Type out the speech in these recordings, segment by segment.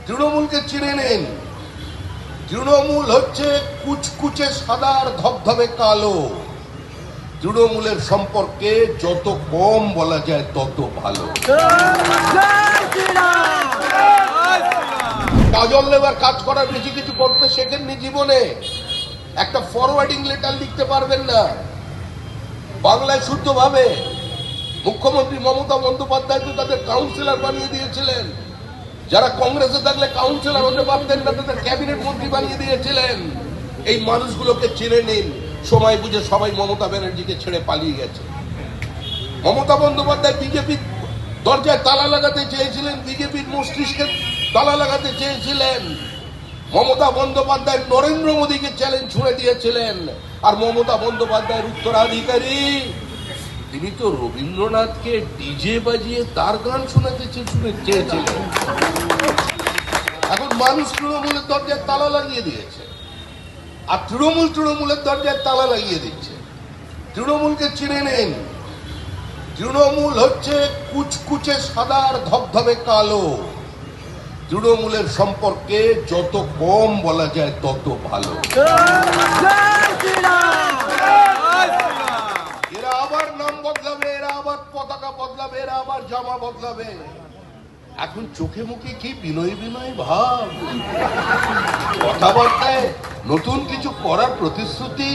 তৃণমূলকে চিনে নিন। তৃণমূল হচ্ছে কুচকুচে সাদার ধবধবে কালো। তৃণমূলের সম্পর্কে যত কম বলা যায় তত ভালো। কাজল লেবার কাজ করার বেশি কিছু করতে শেখেননি জীবনে। একটা ফরওয়ার্ডিং লেটার লিখতে পারবেন না বাংলায় শুদ্ধভাবে। মুখ্যমন্ত্রী মমতা বন্দ্যোপাধ্যায় তো তাদের কাউন্সিলর বানিয়ে দিয়েছিলেন। যারা কংগ্রেসে থাকলে কাউন্সিলর হতে পারতেন না, তাদের ক্যাবিনেট মন্ত্রী বানিয়ে দিয়েছিলেন। এই মানুষগুলোকে চিনে নিন। সময় বুঝে সবাই মমতা ব্যানার্জিকে ছেড়ে পালিয়ে গেছে। মমতা বন্দ্যোপাধ্যায় বিজেপির দরজায় তালা লাগাতে চেয়েছিলেন, বিজেপির মস্তিষ্কে তালা লাগাতে চেয়েছিলেন। মমতা বন্দ্যোপাধ্যায় নরেন্দ্র মোদীকে চ্যালেঞ্জ ছুড়ে দিয়েছিলেন। আর মমতা বন্দ্যোপাধ্যায়ের উত্তরাধিকারী তিনি তো রবীন্দ্রনাথকে ডিজে বাজিয়ে তার গান শোনাতে চেয়েছিলেন। এখন মানুষ তৃণমূলের দরজায় তালা লাগিয়ে দিয়েছে, আর তৃণমূলের দরজায় তালা লাগিয়ে দিচ্ছে। তৃণমূলকে চিনে নিন। তৃণমূল হচ্ছে কুচকুচে সাদার ধবধবে কালো। তৃণমূলের সম্পর্কে যত কম বলা যায় তত ভালো। এরা আবার নাম বদলাবে, এরা আবার পতাকা বদলাবে, এরা আবার জামা বদলাবে। এখন চোখে মুখে কি বিনয় বিনয় ভাব, কথাবার্তায় নতুন কিছু করার প্রতিশ্রুতি।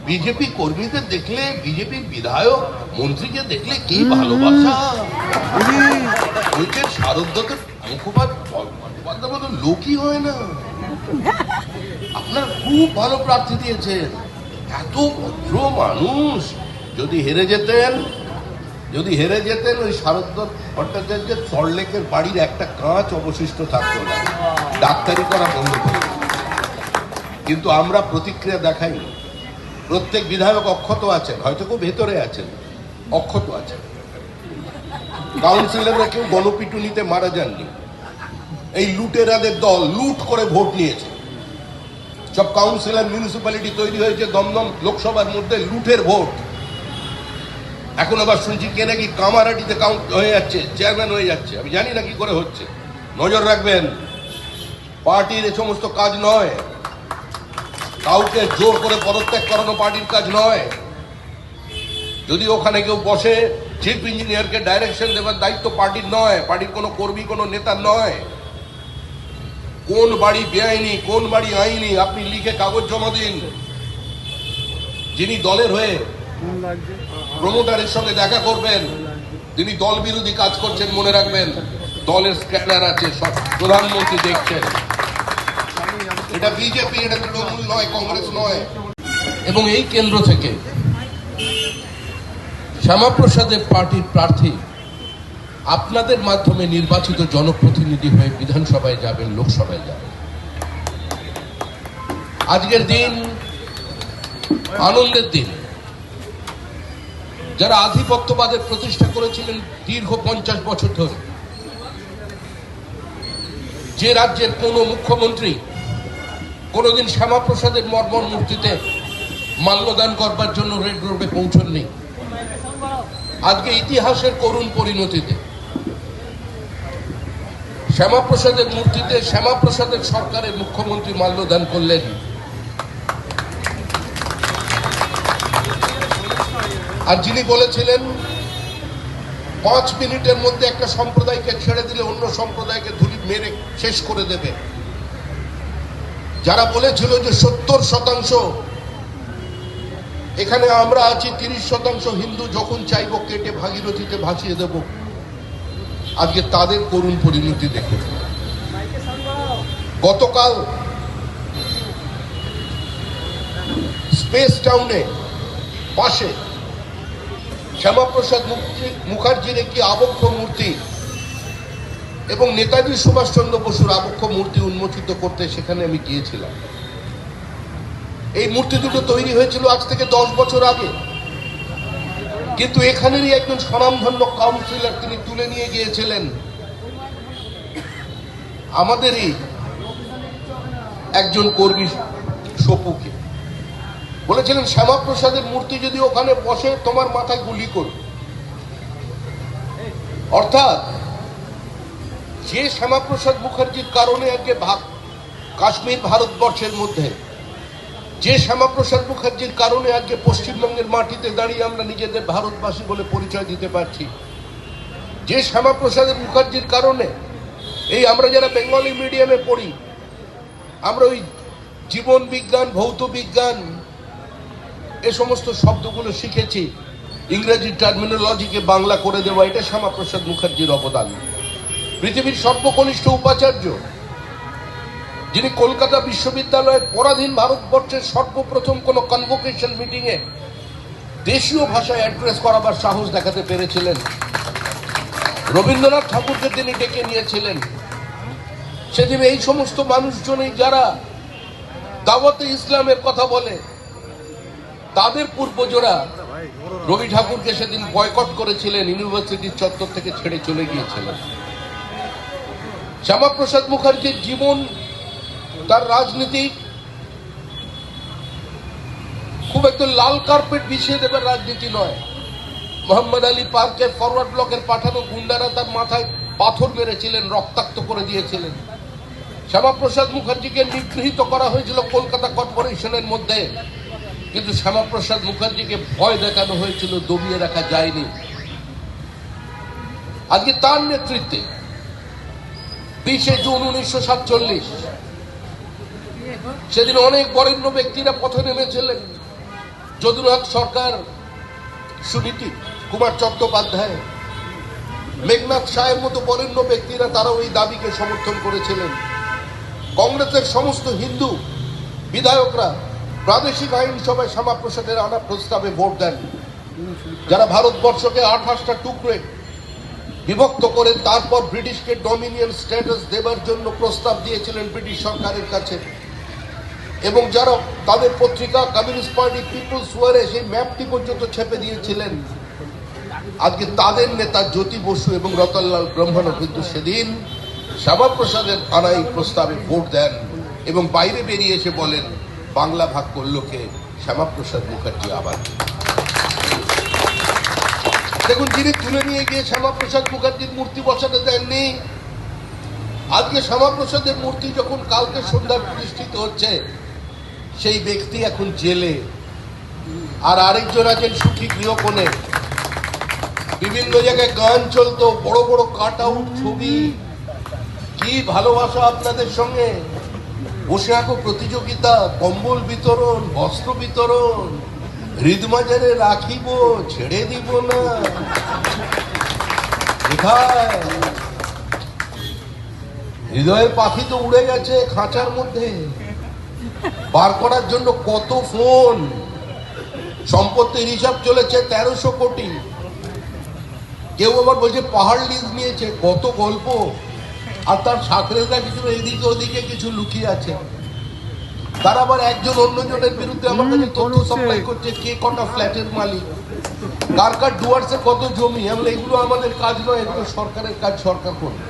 বিজেপি কর্মীদের দেখলে, বিজেপির বিধায়ক মন্ত্রীকে দেখলে কি ভালোবাসা। বলছেন শারদকে মুখোপাধ্যায় মতো লোকই হয় না। আপনার খুব ভালো প্রার্থী দিয়েছেন, এত ভদ্র মানুষ। যদি হেরে যেতেন ওই শারদ ভট্টাচার্যের সল্টলেকের বাড়ির একটা কাঁচ অবশিষ্ট থাকতো না, ডাক্তারি করা বন্ধ করে। কিন্তু আমরা প্রতিক্রিয়া দেখাই। প্রত্যেক বিধায়ক অক্ষত আছেন, হয়তো কেউ ভেতরে আছেন, অক্ষত আছেন। কাউন্সিলররা কেউ গণপিটুনিতে মারা যাননি। এই লুটেরাদের দল লুট করে ভোট নিয়েছে। সব কাউন্সিলর মিউনিসিপ্যালিটি তৈরি হয়েছে দমদম লোকসভার মধ্যে লুটের ভোট। এখন আবার শুনছি কে নাকি কামারহাটিতে কাউন্ট হয়ে যাচ্ছে, চেয়ারম্যান হয়ে যাচ্ছে। আমি জানি না কি করে হচ্ছে। নজর রাখবেন, পার্টির এ সমস্ত কাজ নয়। কাউকে জোর করে পদত্যাগ করানো পার্টির কাজ নয়। যদি ওখানে কেউ বসে, চিফ ইঞ্জিনিয়ারকে ডাইরেকশন দেওয়ার দায়িত্ব পার্টির নয়, পার্টির কোনো কর্মী কোনো নেতার নয়। কোন বাড়ি বেআইনি, কোন বাড়ি আইনি, আপনি লিখে কাগজ জমা দিন। যিনি দলের হয়ে প্রমোটারের সঙ্গে দেখা করবেন, তিনি দল বিরোধী কাজ করছেন, মনে রাখবেন দলের স্ক্যানার আছে, সব প্রধানমন্ত্রী দেখছেন। এটা বিজেপি, এটা তৃণমূল নয়, কংগ্রেস নয়। এবং এই কেন্দ্র থেকে শ্যামাপ্রসাদের পার্টির প্রার্থী আপনাদের মাধ্যমে নির্বাচিত জনপ্রতিনিধি হয়ে বিধানসভায় যাবেন, লোকসভায় যাবেন। আজকের দিন আনন্দের দিন। যারা আধিপত্যবাদের প্রতিষ্ঠা করেছিলেন দীর্ঘ 50 বছর ধরে, যে রাজ্যের কোন মুখ্যমন্ত্রী কোনদিন শ্যামাপ্রসাদের মর্মর মূর্তিতে মাল্যদান করবার জন্য রেড রোডে পৌঁছননি, আজকে ইতিহাসের করুণ পরিণতিতে শ্যামাপ্রসাদের মূর্তিতে শ্যামাপ্রসাদের সরকারের মুখ্যমন্ত্রী মাল্যদান করলেন। আর যিনি বলেছিলেন 5 মিনিটের মধ্যে একটা সম্প্রদায়কে ছেড়ে দিলে অন্য সম্প্রদায়কে ধুলি মেরে শেষ করে দেবে, যারা বলেছিল যে 70% এখানে আমরা আছি, 30% হিন্দু যখন চাইব কেটে ভাগীরথীতে ভাসিয়ে দেব, আজকে তাদের করুণ পরিণতি দেখুন। গতকাল স্পেস টাউনে পাশে শ্যামাপ্রসাদ মুখার্জির একটি আবক্ষ মূর্তি এবং নেতাজি সুভাষচন্দ্র বসুর আবক্ষ মূর্তি উন্মোচিত করতে সেখানে আমি গিয়েছিলাম। এই মূর্তি দুটো তৈরি হয়েছিল আজ থেকে 10 বছর আগে, কিন্তু এখানেরই একজন স্বনামধন্য কাউন্সিলর তিনি তুলে নিয়ে গিয়েছিলেন আমাদেরই একজন কর্মী সপুকে। বলেছিলেন শ্যামাপ্রসাদের মূর্তি যদি ওখানে বসে তোমার মাথায় গুলি করবে। অর্থাৎ যে শ্যামাপ্রসাদ মুখার্জির কারণে আজকে কাশ্মীর ভারতবর্ষের মধ্যে, যে শ্যামাপ্রসাদ মুখার্জির কারণে আজকে পশ্চিমবঙ্গের মাটিতে দাঁড়িয়ে আমরা নিজেদের ভারতবাসী বলে পরিচয় দিতে পারছি, যে শ্যামাপ্রসাদ মুখার্জির কারণে এই আমরা যারা বেঙ্গলি মিডিয়ামে পড়ি, আমরা ওই জীবন বিজ্ঞান, ভৌত বিজ্ঞান এ সমস্ত শব্দগুলো শিখেছি, ইংরেজি টার্মিনোলজিকে বাংলা করে দেওয়া, এটা শ্যামাপ্রসাদ মুখার্জির অবদান। পৃথিবীর সর্বকনিষ্ঠ উপাচার্য, যিনি কলকাতা বিশ্ববিদ্যালয়ের পরাধীন ভারতবর্ষের সর্বপ্রথম কোনো কনভোকেশন মিটিংয়ে দেশীয় ভাষায় অ্যাড্রেস করাবার সাহস দেখাতে পেরেছিলেন। রবীন্দ্রনাথ ঠাকুরকে তিনি ডেকে নিয়েছিলেন। সেদিন এই সমস্ত মানুষজনই যারা দাওয়াতে ইসলামের কথা বলে, তাদের পূর্বজরা রবি ঠাকুরকে সেদিন বয়কট করেছিলেন, ইউনিভার্সিটির চত্বর থেকে ছেড়ে চলে গিয়েছিলেন। শ্যামাপ্রসাদ মুখার্জির জীবন, তার রাজনীতি খুব একটা লাল কার্পেট বিছিয়ে দেবার রাজনীতি নয়। মোহাম্মদ আলী পার্কের ফরওয়ার্ড ব্লকের পাঠানো গুন্ডারা তার মাথায় পাথর মেরেছিলেন, রক্তাক্ত করে দিয়েছিলেন। শ্যামাপ্রসাদ মুখার্জিকে নিগৃহীত করা হয়েছিল কলকাতা কর্পোরেশনের মধ্যে, কিন্তু শ্যামাপ্রসাদ মুখার্জিকে ভয় দেখানো হয়েছিল, দমিয়ে রাখা যায়নি। আজকে তার নেতৃত্বে 20শে জুন 1947 সেদিন অনেক বরেণ্য ব্যক্তিরা পথে নেমেছিলেন। যদুনাথ সরকার, সুনীতি কুমার চট্টোপাধ্যায়, মেঘনাথ সাহের মতো বরেণ্য ব্যক্তিরা তারা ওই দাবিকে সমর্থন করেছিলেন। কংগ্রেসের সমস্ত হিন্দু বিধায়করা প্রাদেশিক আইনসভায় শ্যামাপ্রসাদের আনা প্রস্তাবে ভোট দেন। যারা ভারতবর্ষকে 28টা টুকরে বিভক্ত করে তারপর ব্রিটিশকে ডমিনিয়ন স্ট্যাটাস দেবার জন্য প্রস্তাব দিয়েছিলেন ব্রিটিশ সরকারের কাছে, এবং যারা তাদের পত্রিকা কমিউনিস্ট পার্টি পিপলস ওয়ারে সেই ম্যাপটি পর্যন্ত ছেপে দিয়েছিলেন, আজকে তাদের নেতা জ্যোতি বসু এবং রতনলাল ব্রহ্মণ্য কিন্তু সেদিন শ্যামাপ্রসাদের আনা এই প্রস্তাবে ভোট দেন এবং বাইরে বেরিয়ে এসে বলেন, বাংলা ভাগ করলো কে? শ্যামাপ্রসাদ মুখার্জি আবার। দেখুন, যিনি তুলে নিয়ে গিয়ে শ্যামাপ্রসাদ মুখার্জির মূর্তি বসাতে দেননি, আজকে শ্যামাপ্রসাদের মূর্তি যখন কালকে সন্ধ্যায় প্রতিষ্ঠিত হচ্ছে, সেই ব্যক্তি এখন জেলে, আর আরেকজন আছেন সুখী গৃহকোণে। বিভিন্ন জায়গায় গান চলতো, বড় বড় কাট আউট ছবি, কি ভালোবাসা আপনাদের সঙ্গে, বসে আঁকো প্রতিযোগিতা, কম্বল বিতরণ, বস্ত্র বিতরণ, হৃদমাজারে রাখিব, ছেড়ে দিব না। হৃদয়ের পাখি তো উড়ে গেছে খাঁচার মধ্যে, বার করার জন্য কত ফোন, সম্পত্তির হিসাব চলেছে 1300 কোটি। কেউ আবার বলছে পাহাড় লিজ নিয়েছে, কত গল্প, আর তার সাকরেদা কিছু এদিকে ওদিকে কিছু লুকিয়ে আছে। তার আবার একজন অন্যজনের বিরুদ্ধে আমার কাছে তথ্য সাপ্লাই করছে, কে কটা ফ্ল্যাটের মালিক, কার কার ডুয়ার্সে কত জমি। আমরা এগুলো আমাদের কাজ নয়, এগুলো সরকারের কাজ, সরকার করবে।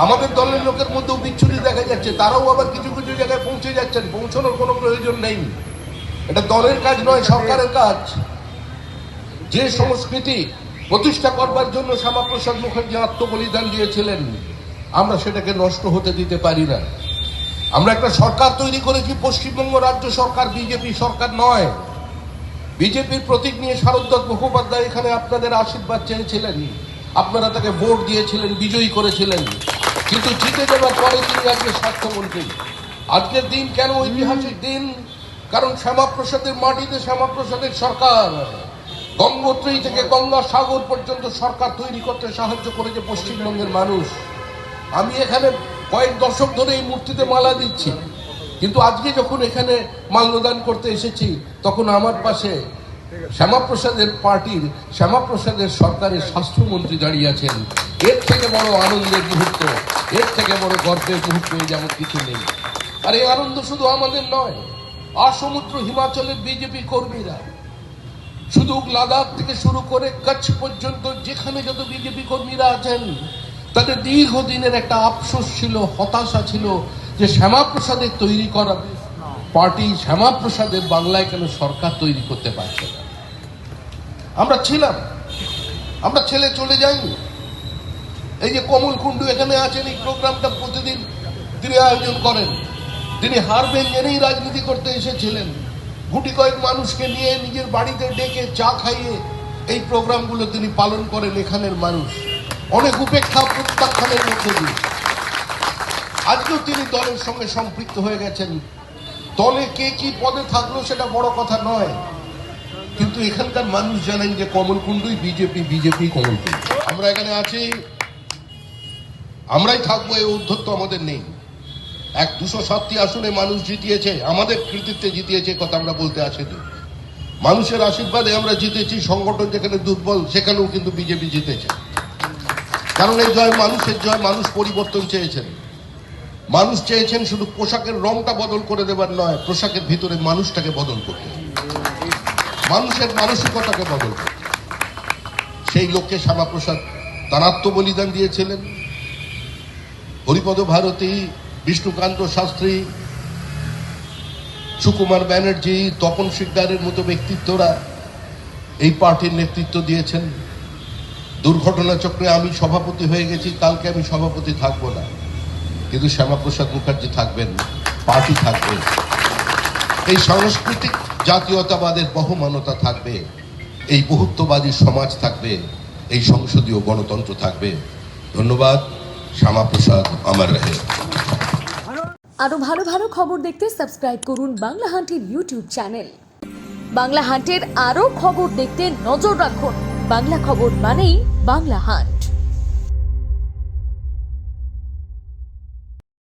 আমাদের দলের লোকের মধ্যেও বিচ্ছুরি দেখা যাচ্ছে, তারাও আবার কিছু কিছু জায়গায় পৌঁছে যাচ্ছেন, পৌঁছানোর কোনো প্রয়োজন নেই। এটা দলের কাজ নয়, সরকারের কাজ। যে সংস্কৃতি প্রতিষ্ঠা করবার জন্য শ্যামাপ্রসাদ মুখার্জি আত্মবলিদান দিয়েছিলেন, আমরা সেটাকে নষ্ট হতে দিতে পারি না। আমরা একটা সরকার তৈরি করেছি, পশ্চিমবঙ্গ রাজ্য সরকার, বিজেপি সরকার নয়। বিজেপির প্রতীক নিয়ে শারদদাস মুখোপাধ্যায় এখানে আপনাদের আশীর্বাদ চেয়েছিলেন, আপনারা তাকে ভোট দিয়েছিলেন, বিজয়ী করেছিলেন, কিন্তু জিতে যাবার পরে তিনি আজকে স্বাস্থ্যমন্ত্রী। আজকের দিন কেন ঐতিহাসিক দিন? কারণ শ্যামাপ্রসাদের মাটিতে শ্যামাপ্রসাদের সরকার, গঙ্গোত্রী থেকে গঙ্গা সাগর পর্যন্ত সরকার তৈরি করতে সাহায্য করেছে পশ্চিমবঙ্গের মানুষ। আমি এখানে কয়েক দশক ধরে এই মূর্তিতে মালা দিচ্ছি, কিন্তু আজকে যখন এখানে মাল্যদান করতে এসেছি, তখন আমার পাশে শ্যামাপ্রসাদের পার্টির, শ্যামাপ্রসাদের সরকারের স্বাস্থ্যমন্ত্রী দাঁড়িয়ে আছেন। এর থেকে বড় আনন্দের মুহূর্ত, এর থেকে বড় গর্বের মুহূর্ত যেমন কিছু নেই। আর এই আনন্দ শুধু আমাদের নয়, আসমুদ্র হিমাচলের বিজেপি কর্মীরা, শুধু লাদাখ থেকে শুরু করে কচ্ছ পর্যন্ত যেখানে যত বিজেপি কর্মীরা আছেন, তাদের দীর্ঘদিনের একটা আফসোস ছিল, হতাশা ছিল, যে শ্যামাপ্রসাদের তৈরি করা পার্টি, শ্যামাপ্রসাদের বাংলায় কেন সরকার তৈরি করতে পারছে না। আমরা ছিলাম, আমরা ছেলে চলে যাইনি। এই যে কমল কুণ্ডু এখানে আছেন, এই প্রোগ্রামটা প্রতিদিন তিনি আয়োজন করেন। তিনি হারবেন জেনেই রাজনীতি করতে এসেছিলেন। গুটি কয়েক মানুষকে নিয়ে নিজের বাড়িতে ডেকে চা খাইয়ে এই প্রোগ্রামগুলো তিনি পালন করেন। এখানের মানুষ অনেক উপেক্ষা প্রত্যাখ্যানের মধ্যে দিয়ে আজকেও তিনি দলের সঙ্গে সম্পৃক্ত হয়ে গেছেন। দলে কে কি পদে থাকলো সেটা বড় কথা নয়, কিন্তু এখানকার মানুষ জানেন যে কমল কুণ্ডুই বিজেপি, বিজেপি কমল কুণ্ডু। আমরা এখানে আছি, আমরাই থাকবো, এই ঔদ্ধত্য আমাদের নেই। 207টি আসনে মানুষ জিতিয়েছে, আমাদের কৃতিত্বে জিতিয়েছে, কথা আমরা বলতে আসিনি। মানুষের আশীর্বাদে আমরা জিতেছি। সংগঠন যেখানে দুর্বল সেখানেও কিন্তু বিজেপি জিতেছে, কারণ এই জয় মানুষের জয়। মানুষ পরিবর্তন চেয়েছেন, মানুষ চেয়েছেন শুধু পোশাকের রংটা বদল করে দেবার নয়, পোশাকের ভিতরে মানুষটাকে বদল করতে, মানুষের মানসিকতাকে বদল করতে। সেই লক্ষ্যে শ্যামাপ্রসাদ তার আত্মবলিদান দিয়েছিলেন। হরিপদ ভারতী, বিষ্ণুকান্ত শাস্ত্রী, সুকুমার ব্যানার্জি, তপন শিকদারের মতো ব্যক্তিত্বরা এই পার্টির নেতৃত্ব দিয়েছেন। দুর্ঘটনা চক্রে আমি সভাপতি হয়ে গেছি, কালকে আমি সভাপতি থাকবো না, কিন্তু শ্যামাপ্রসাদ মুখার্জি থাকবেন, পার্টি থাকবে, এই সাংস্কৃতিক জাতীয়তাবাদের বহমানতা থাকবে, এই বহুত্ববাদী সমাজ থাকবে, এই সংসদীয় গণতন্ত্র থাকবে। ধন্যবাদ। শ্যামাপ্রসাদ আমার রহে। আরো ভালো ভালো খবর দেখতে সাবস্ক্রাইব করুন বাংলা হান্টের ইউটিউব চ্যানেল। বাংলা হান্টের আরো খবর দেখতে নজর রাখুন। বাংলা খবর মানেই বাংলা হান্ট।